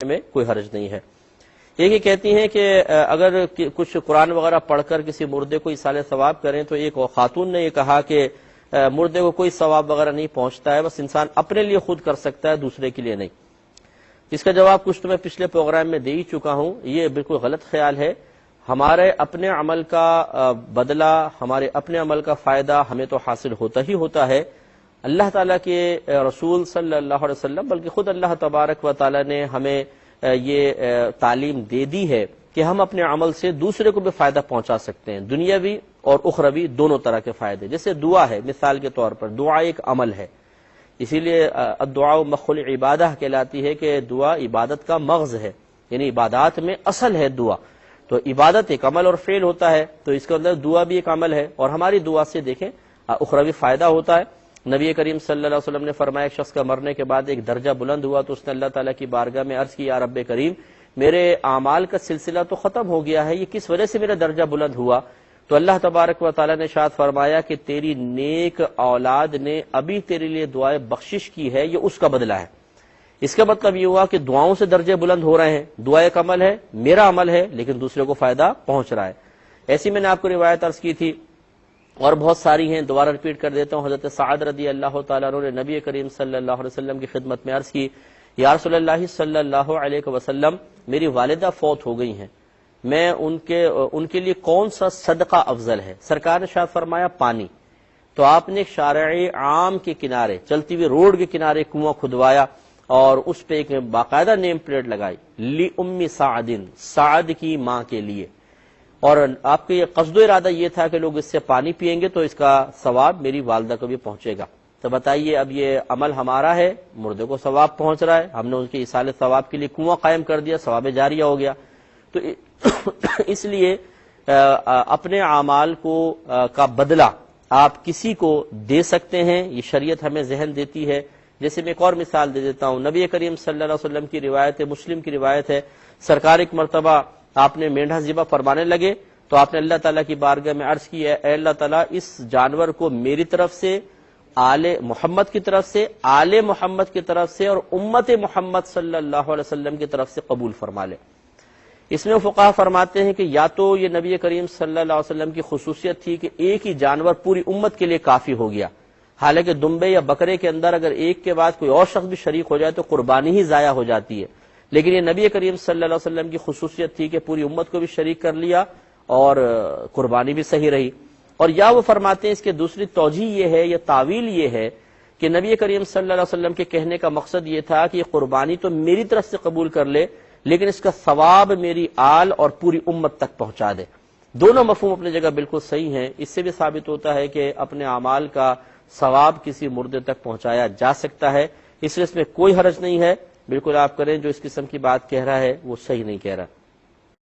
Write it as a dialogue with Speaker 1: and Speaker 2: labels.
Speaker 1: میں کوئی حرج نہیں ہے۔ ایک یہ کہتی ہیں کہ اگر کچھ قرآن وغیرہ پڑھ کر کسی مردے کو ایصال ثواب کریں تو ایک خاتون نے یہ کہا کہ مردے کو کوئی ثواب وغیرہ نہیں پہنچتا ہے، بس انسان اپنے لیے خود کر سکتا ہے، دوسرے کے لیے نہیں۔ اس کا جواب کچھ تو میں پچھلے پروگرام میں دے ہی چکا ہوں، یہ بالکل غلط خیال ہے۔ ہمارے اپنے عمل کا بدلہ، ہمارے اپنے عمل کا فائدہ ہمیں تو حاصل ہوتا ہی ہوتا ہے۔ اللہ تعالیٰ کے رسول صلی اللہ علیہ وسلم بلکہ خود اللہ تبارک و تعالیٰ نے ہمیں یہ تعلیم دے دی ہے کہ ہم اپنے عمل سے دوسرے کو بھی فائدہ پہنچا سکتے ہیں، دنیاوی اور اخروی دونوں طرح کے فائدے۔ جیسے دعا ہے، مثال کے طور پر دعا ایک عمل ہے، اسی لیے الدعاء مخ العبادہ کہلاتی ہے کہ دعا عبادت کا مغز ہے، یعنی عبادات میں اصل ہے دعا۔ تو عبادت ایک عمل اور فعل ہوتا ہے، تو اس کے اندر دعا بھی ایک عمل ہے، اور ہماری دعا سے دیکھیں اخروی فائدہ ہوتا ہے۔ نبی کریم صلی اللہ علیہ وسلم نے فرمایا ایک شخص کا مرنے کے بعد ایک درجہ بلند ہوا تو اس نے اللہ تعالیٰ کی بارگاہ میں عرض کی، یا رب کریم میرے اعمال کا سلسلہ تو ختم ہو گیا ہے، یہ کس وجہ سے میرا درجہ بلند ہوا؟ تو اللہ تبارک و تعالیٰ نے ارشاد فرمایا کہ تیری نیک اولاد نے ابھی تیرے لیے دعائیں بخشش کی ہے، یہ اس کا بدلہ ہے۔ اس کا مطلب یہ ہوا کہ دعاؤں سے درجے بلند ہو رہے ہیں، دعا ایک عمل ہے، میرا عمل ہے، لیکن دوسرے کو فائدہ پہنچ رہا ہے۔ ایسی میں نے آپ کو روایت عرض کی تھی اور بہت ساری ہیں، دوبارہ ریپیٹ کر دیتا ہوں۔ حضرت سعد رضی اللہ تعالیٰ عنہ نے نبی کریم صلی اللہ علیہ وسلم کی خدمت میں عرض کی، یا رسول اللہ صلی اللہ علیہ وسلم میری والدہ فوت ہو گئی ہیں، میں ان کے لیے کون سا صدقہ افضل ہے؟ سرکار نے ارشاد فرمایا پانی۔ تو آپ نے شارع عام کے کنارے، چلتی ہوئی روڈ کے کنارے کنواں کھدوایا اور اس پہ ایک باقاعدہ نیم پلیٹ لگائی، لی ام سعد، سعد کی ماں کے لیے، اور آپ کا یہ قصد و ارادہ یہ تھا کہ لوگ اس سے پانی پیئیں گے تو اس کا ثواب میری والدہ کو بھی پہنچے گا۔ تو بتائیے اب یہ عمل ہمارا ہے، مردے کو ثواب پہنچ رہا ہے، ہم نے ان کے ایصال ثواب کے لیے کنواں قائم کر دیا، ثواب جاریہ ہو گیا۔ تو اس لیے اپنے اعمال کا بدلہ آپ کسی کو دے سکتے ہیں، یہ شریعت ہمیں ذہن دیتی ہے۔ جیسے میں ایک اور مثال دے دیتا ہوں، نبی کریم صلی اللہ علیہ وسلم کی روایت ہے، مسلم کی روایت ہے، سرکار ایک مرتبہ آپ نے مینڈھا ذبح فرمانے لگے تو آپ نے اللہ تعالیٰ کی بارگاہ میں عرض کی، اے اللہ تعالیٰ اس جانور کو میری طرف سے، آل محمد کی طرف سے، آل محمد کی طرف سے اور امت محمد صلی اللہ علیہ وسلم کی طرف سے قبول فرما لے۔ اس میں فقہا فرماتے ہیں کہ یا تو یہ نبی کریم صلی اللہ علیہ وسلم کی خصوصیت تھی کہ ایک ہی جانور پوری امت کے لیے کافی ہو گیا، حالانکہ دمبے یا بکرے کے اندر اگر ایک کے بعد کوئی اور شخص بھی شریک ہو جائے تو قربانی ہی ضائع ہو جاتی ہے، لیکن یہ نبی کریم صلی اللہ علیہ وسلم کی خصوصیت تھی کہ پوری امت کو بھی شریک کر لیا اور قربانی بھی صحیح رہی۔ اور یا وہ فرماتے ہیں اس کے دوسری توجیہ یہ ہے، یہ تعویل یہ ہے کہ نبی کریم صلی اللہ علیہ وسلم کے کہنے کا مقصد یہ تھا کہ یہ قربانی تو میری طرف سے قبول کر لے لیکن اس کا ثواب میری آل اور پوری امت تک پہنچا دے۔ دونوں مفہوم اپنی جگہ بالکل صحیح ہیں۔ اس سے بھی ثابت ہوتا ہے کہ اپنے اعمال کا ثواب کسی مردے تک پہنچایا جا سکتا ہے، اس لیے اس میں کوئی حرج نہیں ہے، بالکل آپ کریں۔ جو اس قسم کی بات کہہ رہا ہے وہ صحیح نہیں کہہ رہا۔